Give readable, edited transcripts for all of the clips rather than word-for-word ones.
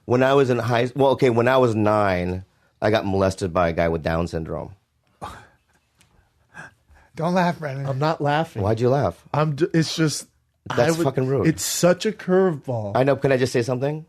When I was in when I was 9, I got molested by a guy with Down syndrome. Don't laugh, Brendon. I'm not laughing. Why'd you laugh? It's just That's fucking rude. It's such a curveball. I know. Can I just say something?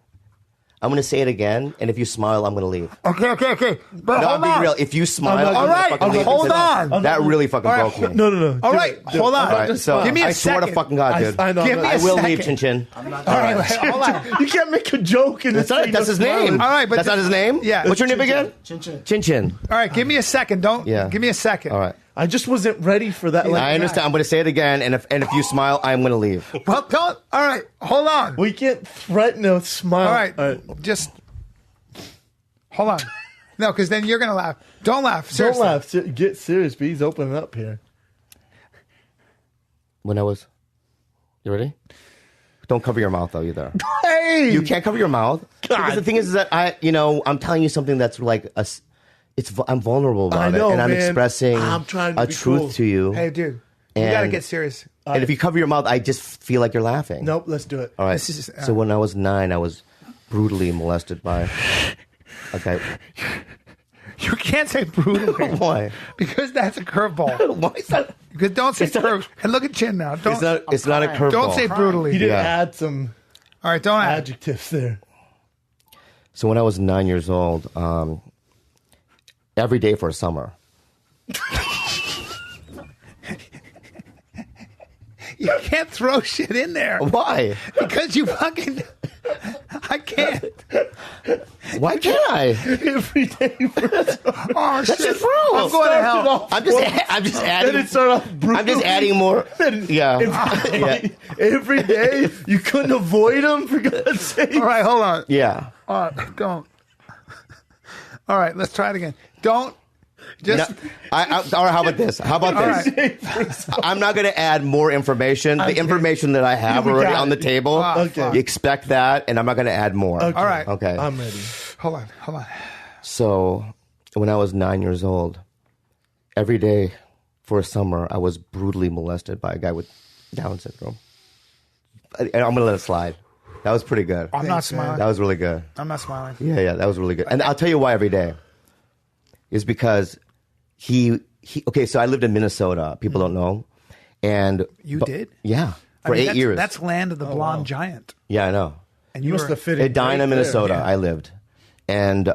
I'm going to say it again, and if you smile, I'm going to leave. Okay. But No, hold I'm being on. real. If you smile, All right, hold on. That really fucking broke me. No. All right, hold on. All right, so Give me a I swear to second. fucking God, dude. I know. Give me I a will second. leave, Chin Chin. All right, hold on. You can't make a joke and That's his name. All right, but that's not his name. Yeah. What's your name again? Chin. Chin. All right, give me a second. Give me a second. All right. I just wasn't ready for that. I understand. I'm going to say it again, and if you smile, I'm going to leave. Well, don't. All right, hold on. We can't threaten a smile. All right, just hold on. No, because then you're gonna laugh. Don't laugh. Seriously. Don't laugh. Get serious. But he's opening up here. You ready? Don't cover your mouth though either. Hey, You can't cover your mouth. Because the thing is that I'm telling you something that's like I'm vulnerable about know, it, and I'm man. expressing I'm trying to a be truth cool. to you. Hey, dude, you And- gotta get serious. And if you cover your mouth, I just feel like you're laughing. Nope. Let's do it. All right. This is- So when I was 9, I was brutally molested by a guy. You can't say brutally. Why? Because that's a curveball. Why is that? Because don't say It's not- curve. And look at Chin now. Don't. It's not a curveball. Don't say brutally. He did Yeah. add some All right, don't add. adjectives there. So when I was 9 years old, every day for a summer. You can't throw shit in there Why? because you fucking. I can't. Why can't I? Every day. Oh shit! just true. I'm going to hell. I'm just adding. Then it started off brutal. I'm just adding more. Yeah. Yeah. Every day, you couldn't avoid him, for God's sake. All right, hold on. Yeah. All right, don't. All right, let's try it again. Don't. Just. No, all right, how about this? How about All this? I'm not going to add more information. The information that I have We already got on the it. table, Okay. you expect that, and I'm not going to add more. Okay. All right. Okay. I'm ready. Hold on. So when I was 9 years old, every day for a summer, I was brutally molested by a guy with Down syndrome. And I'm going to let it slide. That was pretty good. I'm not smiling. That was really good. I'm not smiling. Yeah, that was really good. And I'll tell you why every day. Is because he okay, so I lived in Minnesota. People don't know. And You did? Yeah. For I mean, 8 years. That's land of the blonde giant. Yeah, I know. And You you must were, have fit in. Edina, right Minnesota, there. I lived. And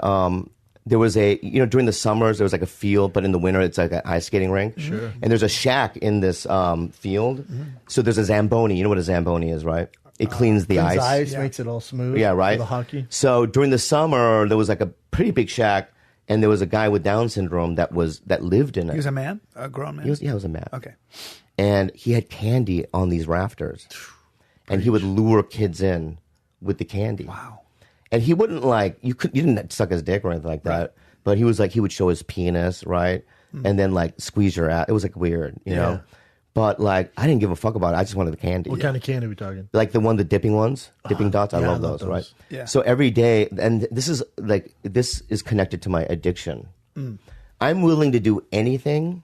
there was during the summers, there was like a field, but in the winter, it's like an ice skating rink. Sure. And there's a shack in this field. So there's a Zamboni. You know what a Zamboni is, right? It cleans the Cleans ice. the ice makes it all smooth. Yeah, right. For the hockey. So during the summer, there was like a pretty big shack, and there was a guy with Down syndrome that lived in it. He was a man? A grown man? He was a man. Okay. And he had candy on these rafters, and he would lure kids in with the candy. Wow. And he wouldn't you didn't suck his dick or anything like that. But he would show his penis, right? And then like squeeze your ass. It was like weird, you know? But like, I didn't give a fuck about it. I just wanted the candy. What kind of candy are we talking? Like the dipping ones, dipping dots. I yeah, love I love those, right? Yeah. So every day, and this is connected to my addiction. I'm willing to do anything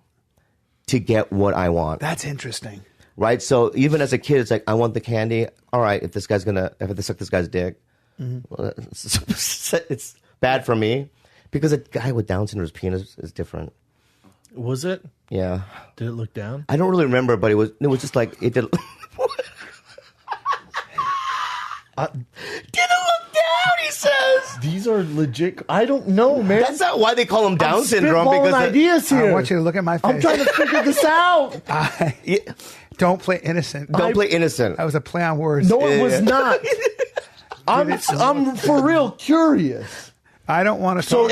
to get what I want. That's interesting. Right? So even as a kid, it's like, I want the candy. All right, if I have to suck this guy's dick, well, it's bad for me because a guy with Down syndrome's penis is different. Was it? Yeah. Did it look down? I don't really remember, but it was just like, it did. Did it look down, he says? These are legit. I don't know, man. That's not why they call him Down I'm syndrome. spitballing Because ideas here. I want you to look at my face. I'm trying to figure this out. Don't play innocent. don't play innocent. That was a play on words. No, it was not. I'm for real curious. I don't want to. So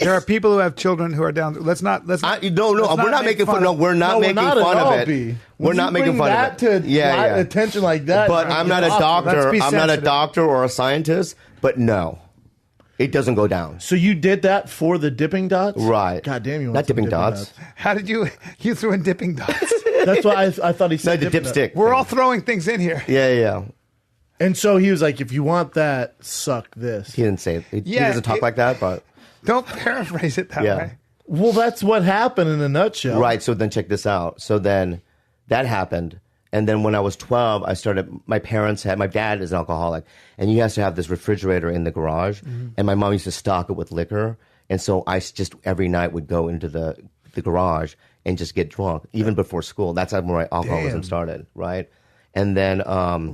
there are people who have children who are down. Let's not. No, we're not making fun. No, we're not making not fun at of all, it. B. We're When not you making bring fun that of it. to Yeah. attention like that. But I'm not a doctor. Let's be I'm not a sensitive. doctor or a scientist. But no, it doesn't go down. So you did that for the dipping dots, Right. God damn, you want Not some dipping dots. How did you threw in dipping dots? That's why I thought he No, said the dipping dipstick. We're all throwing things in here. Yeah. And so he was like, if you want that, suck this. He didn't say it. He Yeah, doesn't talk like that, but Don't paraphrase it that Yeah. way. Well, that's what happened in a nutshell. right. So then check this out. So then that happened, And then when I was 12, my dad is an alcoholic, and he has to have this refrigerator in the garage, and my mom used to stock it with liquor. And so I just every night would go into the garage and just get drunk, even before school. That's how my alcoholism started, right? And then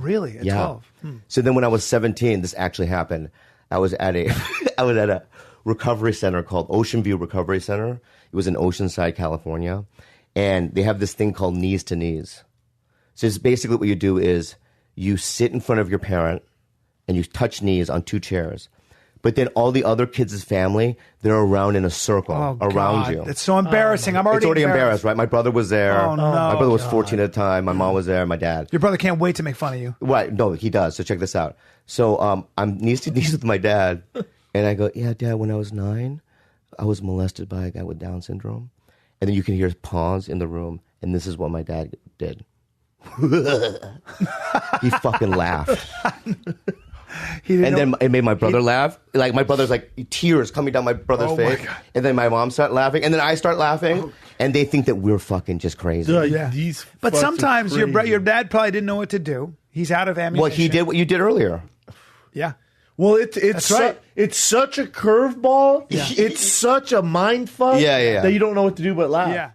really at 12. So then when I was 17, this actually happened. I was at a recovery center called Ocean View Recovery Center. It was in Oceanside, California, and they have this thing called knees to knees. So it's basically what you do is you sit in front of your parent and you touch knees on 2 chairs. But then all the other kids' family, they're around in a circle around you. It's so embarrassing. I'm It's already embarrassed, right? My brother was there. Oh, no. My brother was 14 at the time. My mom was there. My dad. Your brother can't wait to make fun of you. Right. No, he does. So check this out. So I'm knees to knees with my dad. And I go, yeah, Dad, when I was 9, I was molested by a guy with Down syndrome. And then you can hear pause in the room. And this is what my dad did. He fucking laughed. And then it made my brother laugh. Like my brother's like tears coming down my brother's face. And then my mom started laughing. And then I start laughing. And they think that we're fucking just crazy. Yeah. But sometimes your dad probably didn't know what to do. He's out of ammunition. Well, he did what you did earlier. Yeah. Well, it's such a curveball. Yeah. It's such a mind fuck that you don't know what to do but laugh. Yeah.